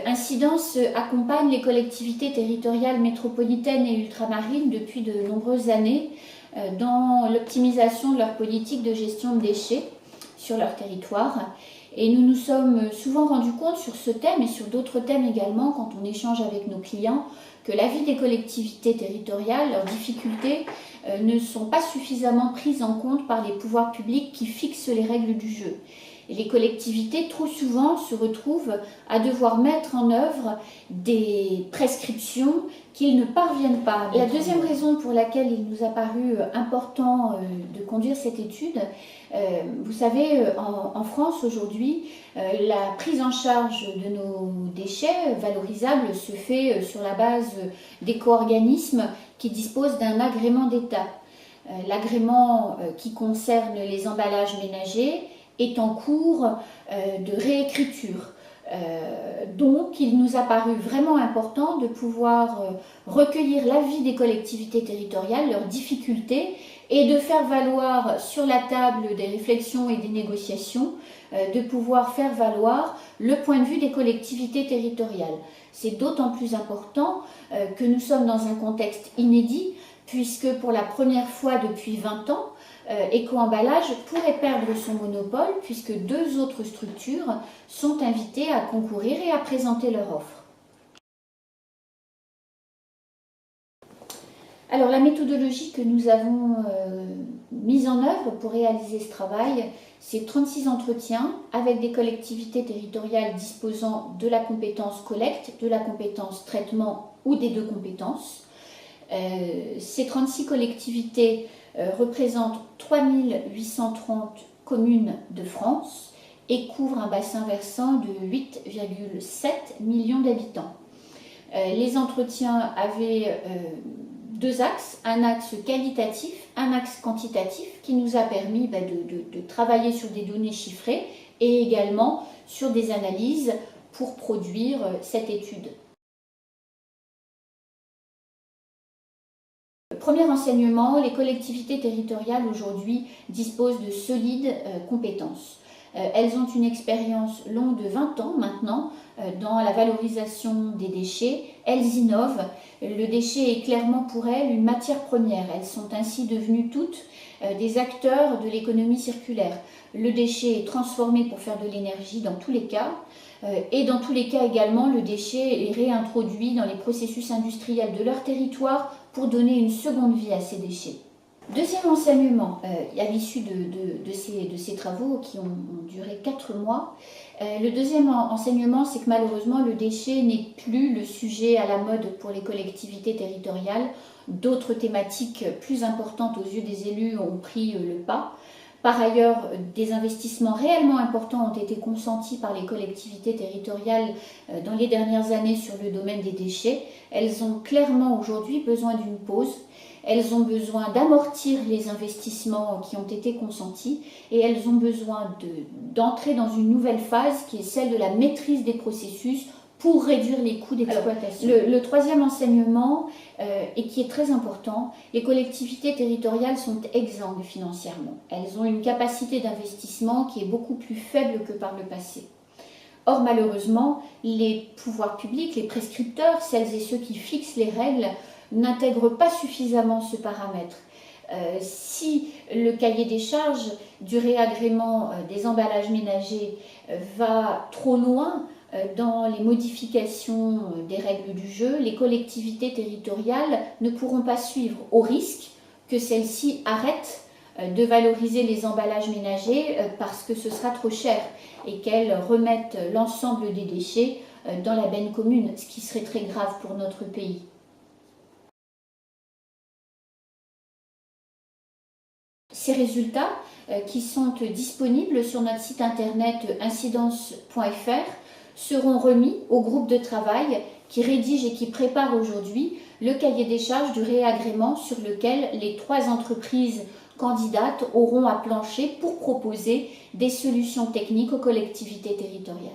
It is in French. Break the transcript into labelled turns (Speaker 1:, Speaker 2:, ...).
Speaker 1: Incidence accompagne les collectivités territoriales métropolitaines et ultramarines depuis de nombreuses années dans l'optimisation de leur politique de gestion de déchets sur leur territoire. Et nous nous sommes souvent rendus compte sur ce thème et sur d'autres thèmes également quand on échange avec nos clients que la vie des collectivités territoriales, leurs difficultés ne sont pas suffisamment prises en compte par les pouvoirs publics qui fixent les règles du jeu. Et les collectivités, trop souvent, se retrouvent à devoir mettre en œuvre des prescriptions qu'ils ne parviennent pas à mettre. La deuxième raison pour laquelle il nous a paru important de conduire cette étude, vous savez, en France aujourd'hui, la prise en charge de nos déchets valorisables se fait sur la base d'éco-organismes qui disposent d'un agrément d'État. L'agrément qui concerne les emballages ménagers est en cours de réécriture. Donc, il nous a paru vraiment important de pouvoir recueillir l'avis des collectivités territoriales, leurs difficultés, et de faire valoir sur la table des réflexions et des négociations, de pouvoir faire valoir le point de vue des collectivités territoriales. C'est d'autant plus important que nous sommes dans un contexte inédit, puisque pour la première fois depuis 20 ans, Éco-emballage pourrait perdre son monopole puisque deux autres structures sont invitées à concourir et à présenter leur offre. Alors la méthodologie que nous avons mise en œuvre pour réaliser ce travail, c'est 36 entretiens avec des collectivités territoriales disposant de la compétence collecte, de la compétence traitement ou des deux compétences. Ces 36 collectivités représentent 3830 communes de France et couvrent un bassin versant de 8,7 millions d'habitants. Les entretiens avaient deux axes, un axe qualitatif, un axe quantitatif qui nous a permis de travailler sur des données chiffrées et également sur des analyses pour produire cette étude. Premier enseignement, les collectivités territoriales aujourd'hui disposent de solides compétences. Elles ont une expérience longue de 20 ans maintenant dans la valorisation des déchets. Elles innovent. Le déchet est clairement pour elles une matière première. Elles sont ainsi devenues toutes des acteurs de l'économie circulaire. Le déchet est transformé pour faire de l'énergie dans tous les cas. Et dans tous les cas également, le déchet est réintroduit dans les processus industriels de leur territoire pour donner une seconde vie à ces déchets. Deuxième enseignement, à l'issue de ces travaux qui ont duré 4 mois, le deuxième enseignement, c'est que malheureusement le déchet n'est plus le sujet à la mode pour les collectivités territoriales. D'autres thématiques plus importantes aux yeux des élus ont pris le pas. Par ailleurs, des investissements réellement importants ont été consentis par les collectivités territoriales dans les dernières années sur le domaine des déchets. Elles ont clairement aujourd'hui besoin d'une pause. Elles ont besoin d'amortir les investissements qui ont été consentis et elles ont besoin d'entrer dans une nouvelle phase qui est celle de la maîtrise des processus pour réduire les coûts d'exploitation. Le troisième enseignement, et qui est très important, les collectivités territoriales sont exsangues financièrement. Elles ont une capacité d'investissement qui est beaucoup plus faible que par le passé. Or, malheureusement, les pouvoirs publics, les prescripteurs, celles et ceux qui fixent les règles, n'intègrent pas suffisamment ce paramètre. Si le cahier des charges du réagrément des emballages ménagers va trop loin dans les modifications des règles du jeu, les collectivités territoriales ne pourront pas suivre, au risque que celles-ci arrêtent de valoriser les emballages ménagers parce que ce sera trop cher et qu'elles remettent l'ensemble des déchets dans la benne commune, ce qui serait très grave pour notre pays. Ces résultats qui sont disponibles sur notre site internet incidence.fr seront remis au groupe de travail qui rédige et qui prépare aujourd'hui le cahier des charges du réagrément sur lequel les 3 entreprises candidates auront à plancher pour proposer des solutions techniques aux collectivités territoriales.